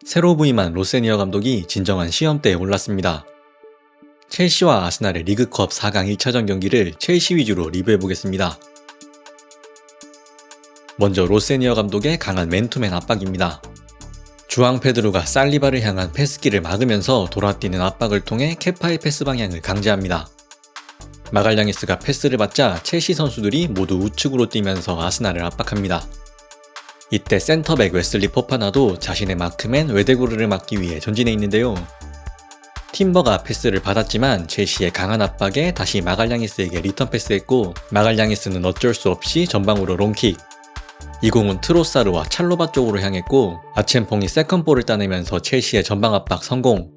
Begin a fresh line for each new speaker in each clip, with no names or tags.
새로 부임한 로세니어 감독이 진정한 시험대에 올랐습니다. 첼시와 아스날의 리그컵 4강 1차전 경기를 첼시 위주로 리뷰해보겠습니다. 먼저 로세니어 감독의 강한 맨투맨 압박입니다. 주앙 페드로가 살리바를 향한 패스기를 막으면서 돌아뛰는 압박을 통해 케파의 패스 방향을 강제합니다. 마갈량이스가 패스를 받자 첼시 선수들이 모두 우측으로 뛰면서 아스날을 압박합니다. 이때 센터백 웨슬리 포파나도 자신의 마크맨 웨데고르를 막기 위해 전진해 있는데요. 팀버가 패스를 받았지만 첼시의 강한 압박에 다시 마갈량이스에게 리턴 패스했고, 마갈량이스는 어쩔 수 없이 전방으로 롱킥. 이 공은 트로사르와 찰로바 쪽으로 향했고, 아첸퐁이 세컨볼을 따내면서 첼시의 전방 압박 성공.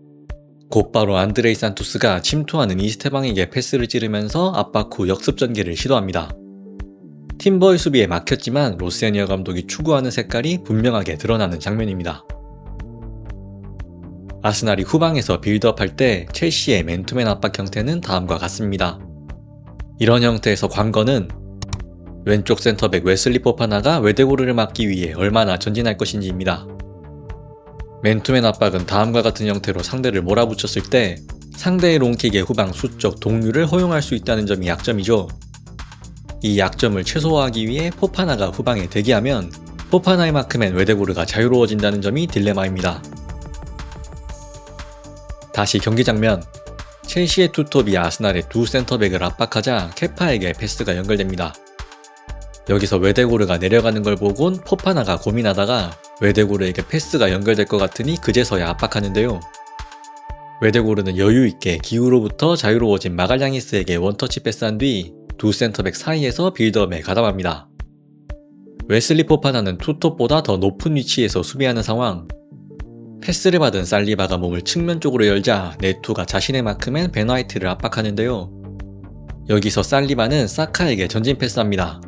곧바로 안드레이 산투스가 침투하는 이스테방에게 패스를 찌르면서 압박 후 역습 전개를 시도합니다. 팀버의 수비에 막혔지만 로세니어 감독이 추구하는 색깔이 분명하게 드러나는 장면입니다. 아스날이 후방에서 빌드업할 때 첼시의 맨투맨 압박 형태는 다음과 같습니다. 이런 형태에서 관건은 왼쪽 센터백 웨슬리 포파나가 웨데고르를 막기 위해 얼마나 전진할 것인지입니다. 맨투맨 압박은 다음과 같은 형태로 상대를 몰아붙였을 때 상대의 롱킥의 후방 수적 동류를 허용할 수 있다는 점이 약점이죠. 이 약점을 최소화하기 위해 포파나가 후방에 대기하면 포파나의 마크맨 웨데고르가 자유로워진다는 점이 딜레마입니다. 다시 경기 장면. 첼시의 투톱이 아스날의 두 센터백을 압박하자 케파에게 패스가 연결됩니다. 여기서 웨데고르가 내려가는 걸 보곤 포파나가 고민하다가 웨데고르에게 패스가 연결될 것 같으니 그제서야 압박하는데요. 웨데고르는 여유있게 기우로부터 자유로워진 마갈량이스에게 원터치 패스한 뒤 두 센터백 사이에서 빌드업에 가담합니다. 웨슬리 포파나는 투톱보다 더 높은 위치에서 수비하는 상황. 패스를 받은 살리바가 몸을 측면 쪽으로 열자 네투가 자신의 마크맨 벤 화이트를 압박하는데요. 여기서 살리바는 사카에게 전진 패스합니다.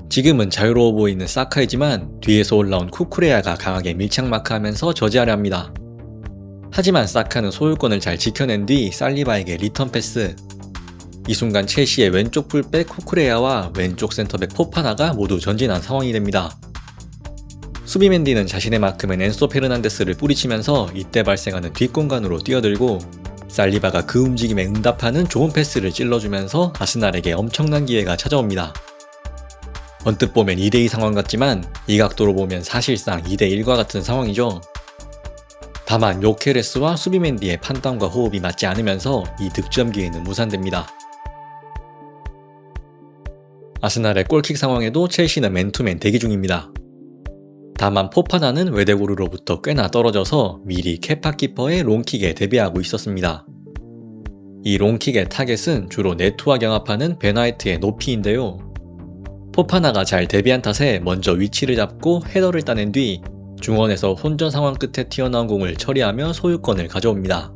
지금은 자유로워 보이는 사카이지만 뒤에서 올라온 쿠쿠레아가 강하게 밀착 마크하면서 저지하려 합니다. 하지만 사카는 소유권을 잘 지켜낸 뒤 살리바에게 리턴 패스. 이 순간 첼시의 왼쪽 풀백 쿠쿠레아와 왼쪽 센터백 포파나가 모두 전진한 상황이 됩니다. 수비 맨디는 자신의 마크맨 엔소 페르난데스를 뿌리치면서 이때 발생하는 뒷공간으로 뛰어들고, 살리바가 그 움직임에 응답하는 좋은 패스를 찔러주면서 아스날에게 엄청난 기회가 찾아옵니다. 언뜻 보면 2대2 상황 같지만 이 각도로 보면 사실상 2대1과 같은 상황이죠. 다만 요케레스와 수비 맨디의 판단과 호흡이 맞지 않으면서 이 득점 기회는 무산됩니다. 아스날의 골킥 상황에도 첼시는 맨투맨 대기 중입니다. 다만 포파나는 웨데고르로부터 꽤나 떨어져서 미리 케파 키퍼의 롱킥에 대비하고 있었습니다. 이 롱킥의 타겟은 주로 네투와 경합하는 벤 화이트의 높이인데요. 포파나가 잘 대비한 탓에 먼저 위치를 잡고 헤더를 따낸 뒤 중원에서 혼전 상황 끝에 튀어나온 공을 처리하며 소유권을 가져옵니다.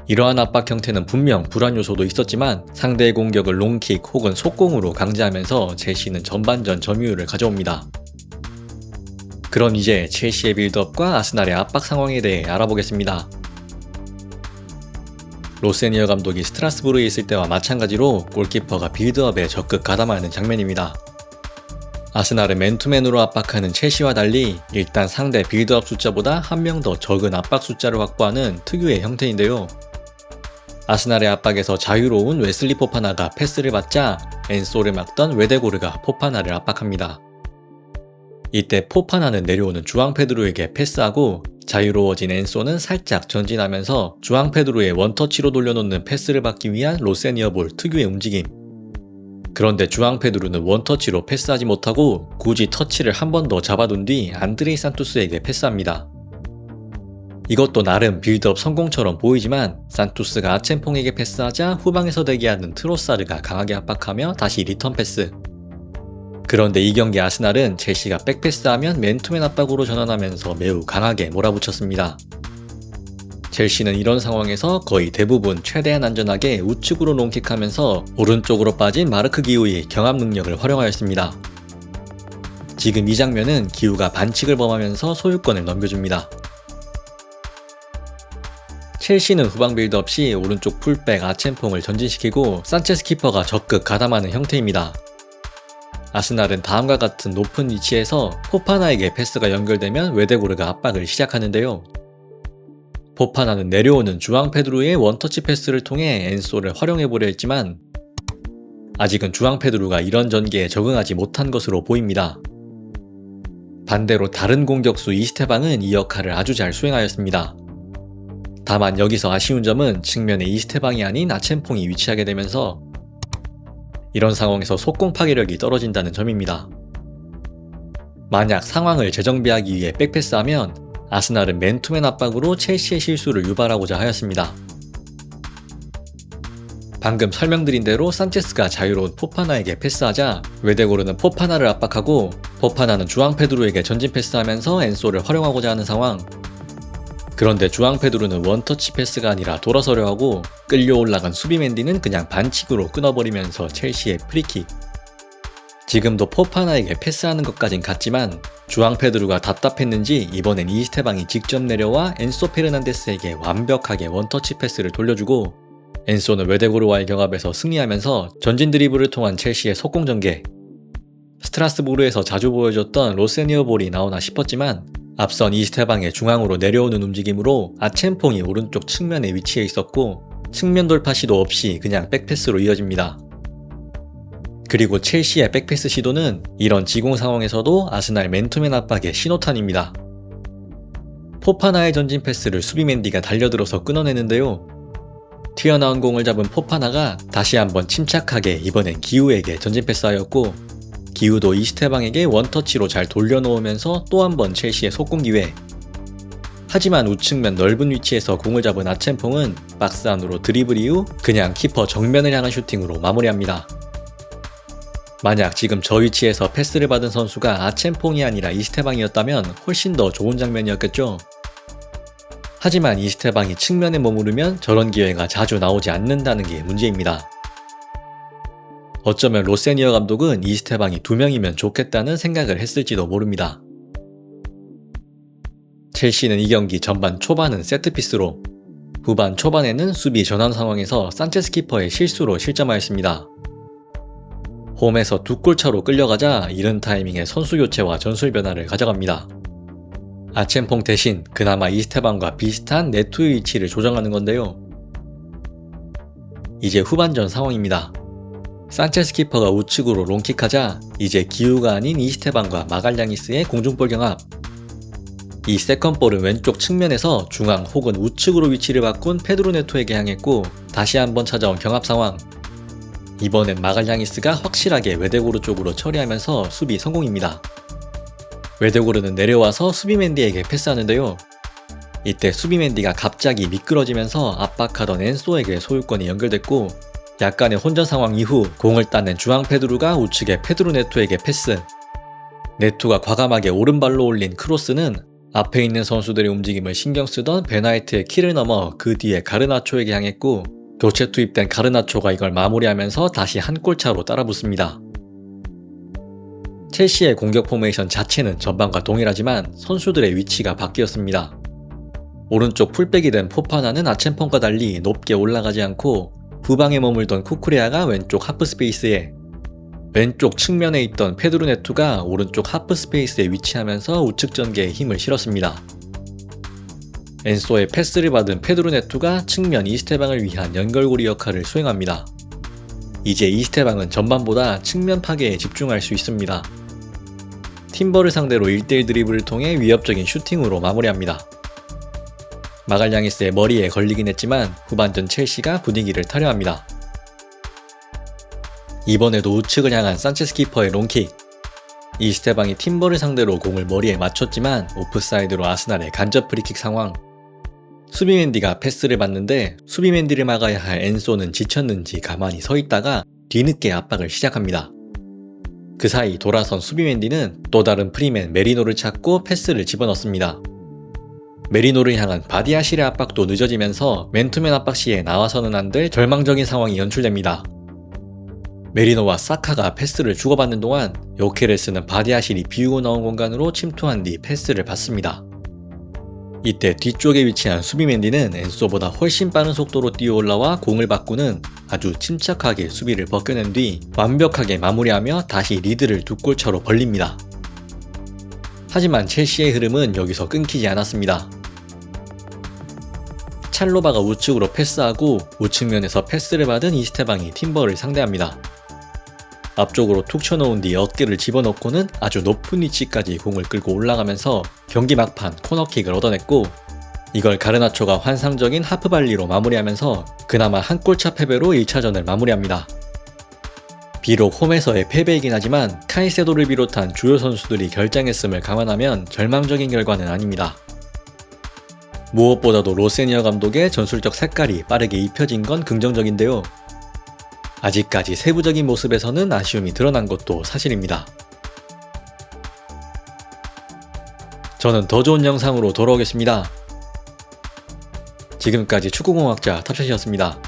이러한 압박 형태는 분명 불안 요소도 있었지만 상대의 공격을 롱킥 혹은 속공으로 강제하면서 첼시는 전반전 점유율을 가져옵니다. 그럼 이제 첼시의 빌드업과 아스날의 압박 상황에 대해 알아보겠습니다. 로세니어 감독이 스트라스부르에 있을 때와 마찬가지로 골키퍼가 빌드업에 적극 가담하는 장면입니다. 아스날은 맨투맨으로 압박하는 첼시와 달리 일단 상대 빌드업 숫자보다 한 명 더 적은 압박 숫자를 확보하는 특유의 형태인데요. 아스날의 압박에서 자유로운 웨슬리 포파나가 패스를 받자 엔소를 막던 웨데고르가 포파나를 압박합니다. 이때 포파나는 내려오는 주앙 페드로에게 패스하고 자유로워진 엔소는 살짝 전진하면서 주앙 페드로의 원터치로 돌려놓는 패스를 받기 위한 로세니어 볼 특유의 움직임. 그런데 주앙 페드로는 원터치로 패스하지 못하고 굳이 터치를 한 번 더 잡아둔 뒤 안드레이 산투스에게 패스합니다. 이것도 나름 빌드업 성공처럼 보이지만 산투스가 아첸퐁에게 패스하자 후방에서 대기하는 트로사르가 강하게 압박하며 다시 리턴 패스. 그런데 이 경기 아스날은 첼시가 백패스하면 맨투맨 압박으로 전환하면서 매우 강하게 몰아붙였습니다. 첼시는 이런 상황에서 거의 대부분 최대한 안전하게 우측으로 롱킥하면서 오른쪽으로 빠진 마르크 기우의 경합 능력을 활용하였습니다. 지금 이 장면은 기우가 반칙을 범하면서 소유권을 넘겨줍니다. 첼시는 후방 빌드업 시 오른쪽 풀백 아첸퐁을 전진시키고 산체스 키퍼가 적극 가담하는 형태입니다. 아스날은 다음과 같은 높은 위치에서 포파나에게 패스가 연결되면 웨데고르가 압박을 시작하는데요. 포파나는 내려오는 주앙 페드루의 원터치 패스를 통해 엔소를 활용해보려 했지만 아직은 주앙 페드루가 이런 전개에 적응하지 못한 것으로 보입니다. 반대로 다른 공격수 이스테방은 이 역할을 아주 잘 수행하였습니다. 다만 여기서 아쉬운 점은 측면에 이스테방이 아닌 아첸퐁이 위치하게 되면서 이런 상황에서 속공 파괴력이 떨어진다는 점입니다. 만약 상황을 재정비하기 위해 백패스하면 아스날은 맨투맨 압박으로 첼시의 실수를 유발하고자 하였습니다. 방금 설명드린 대로 산체스가 자유로운 포파나에게 패스하자 웨데고르는 포파나를 압박하고 포파나는 주앙 페드루에게 전진 패스하면서 엔소를 활용하고자 하는 상황. 그런데 주앙 페드루는 원터치 패스가 아니라 돌아서려 하고 끌려 올라간 수비 맨디는 그냥 반칙으로 끊어버리면서 첼시의 프리킥. 지금도 포파나에게 패스하는 것까진 같지만 주앙 페드루가 답답했는지 이번엔 이스테방이 직접 내려와 엔소 페르난데스에게 완벽하게 원터치 패스를 돌려주고 엔소는 웨데고르와의 경합에서 승리하면서 전진 드리블을 통한 첼시의 속공 전개. 스트라스부르에서 자주 보여줬던 로세니어 볼이 나오나 싶었지만 앞선 이스테방의 중앙으로 내려오는 움직임으로 아첸퐁이 오른쪽 측면에 위치해 있었고 측면 돌파 시도 없이 그냥 백패스로 이어집니다. 그리고 첼시의 백패스 시도는 이런 지공 상황에서도 아스날 맨투맨 압박의 신호탄입니다. 포파나의 전진 패스를 수비 맨디가 달려들어서 끊어내는데요. 튀어나온 공을 잡은 포파나가 다시 한번 침착하게 이번엔 기우에게 전진 패스하였고 기우도 이스테방에게 원터치로 잘 돌려놓으면서 또 한 번 첼시의 속공 기회. 하지만 우측면 넓은 위치에서 공을 잡은 아첸퐁은 박스 안으로 드리블 이후 그냥 키퍼 정면을 향한 슈팅으로 마무리합니다. 만약 지금 저 위치에서 패스를 받은 선수가 아첸퐁이 아니라 이스테방이었다면 훨씬 더 좋은 장면이었겠죠. 하지만 이스테방이 측면에 머무르면 저런 기회가 자주 나오지 않는다는 게 문제입니다. 어쩌면 로세니어 감독은 이스테방이 2명이면 좋겠다는 생각을 했을지도 모릅니다. 첼시는 이 경기 전반 초반은 세트피스로, 후반 초반에는 수비 전환 상황에서 산체스 키퍼의 실수로 실점하였습니다. 홈에서 2골 차로 끌려가자 이른 타이밍에 선수 교체와 전술 변화를 가져갑니다. 아첸퐁 대신 그나마 이스테방과 비슷한 네투의 위치를 조정하는 건데요. 이제 후반전 상황입니다. 산체스 키퍼가 우측으로 롱킥하자 이제 기우가 아닌 이스테방과 마갈량이스의 공중볼 경합. 이 세컨볼은 왼쪽 측면에서 중앙 혹은 우측으로 위치를 바꾼 페드로 네토에게 향했고 다시 한번 찾아온 경합 상황. 이번엔 마갈량이스가 확실하게 웨데고르 쪽으로 처리하면서 수비 성공입니다. 웨데고르는 내려와서 수비 맨디에게 패스하는데요. 이때 수비 맨디가 갑자기 미끄러지면서 압박하던 엔소에게 소유권이 연결됐고 약간의 혼전 상황 이후 공을 따낸 주앙 페드루가 우측에 페드로 네토에게 패스. 네토가 과감하게 오른발로 올린 크로스는 앞에 있는 선수들의 움직임을 신경 쓰던 베나이트의 키를 넘어 그 뒤에 가르나초에게 향했고 교체 투입된 가르나초가 이걸 마무리하면서 다시 한 골차로 따라붙습니다. 첼시의 공격 포메이션 자체는 전반과 동일하지만 선수들의 위치가 바뀌었습니다. 오른쪽 풀백이 된 포파나는 아첸폰과 달리 높게 올라가지 않고 후방에 머물던 쿠쿠레아가 왼쪽 하프 스페이스에, 왼쪽 측면에 있던 페드로 네투가 오른쪽 하프 스페이스에 위치하면서 우측 전개에 힘을 실었습니다. 엔소의 패스를 받은 페드로 네투가 측면 이스테방을 위한 연결고리 역할을 수행합니다. 이제 이스테방은 전반보다 측면 파괴에 집중할 수 있습니다. 팀버를 상대로 1대1 드리블을 통해 위협적인 슈팅으로 마무리합니다. 마갈량이스의 머리에 걸리긴 했지만 후반전 첼시가 분위기를 타려합니다. 이번에도 우측을 향한 산체스 키퍼의 롱킥. 이스테방이 팀버를 상대로 공을 머리에 맞췄지만 오프사이드로 아스날의 간접 프리킥 상황. 수비 맨디가 패스를 받는데 수비 맨디를 막아야 할 엔소는 지쳤는지 가만히 서 있다가 뒤늦게 압박을 시작합니다. 그 사이 돌아선 수비 맨디는 또 다른 프리맨 메리노를 찾고 패스를 집어넣습니다. 메리노를 향한 바디아실의 압박도 늦어지면서 맨투맨 압박 시에 나와서는 안 될 절망적인 상황이 연출됩니다. 메리노와 사카가 패스를 주고받는 동안 요케레스는 바디아실이 비우고 나온 공간으로 침투한 뒤 패스를 받습니다. 이때 뒤쪽에 위치한 수비 맨디는 엔소보다 훨씬 빠른 속도로 뛰어 올라와 공을 받고는 아주 침착하게 수비를 벗겨낸 뒤 완벽하게 마무리하며 다시 리드를 2골 차로 벌립니다. 하지만 첼시의 흐름은 여기서 끊기지 않았습니다. 찰로바가 우측으로 패스하고 우측면에서 패스를 받은 이스테방이 팀버를 상대합니다. 앞쪽으로 툭 쳐놓은 뒤 어깨를 집어넣고는 아주 높은 위치까지 공을 끌고 올라가면서 경기 막판 코너킥을 얻어냈고, 이걸 가르나초가 환상적인 하프발리로 마무리하면서 그나마 한 골차 패배로 1차전을 마무리합니다. 비록 홈에서의 패배이긴 하지만 카이세도를 비롯한 주요 선수들이 결장했음을 감안하면 절망적인 결과는 아닙니다. 무엇보다도 로세니어 감독의 전술적 색깔이 빠르게 입혀진 건 긍정적인데요. 아직까지 세부적인 모습에서는 아쉬움이 드러난 것도 사실입니다. 저는 더 좋은 영상으로 돌아오겠습니다. 지금까지 축구공학자 탑샷이었습니다.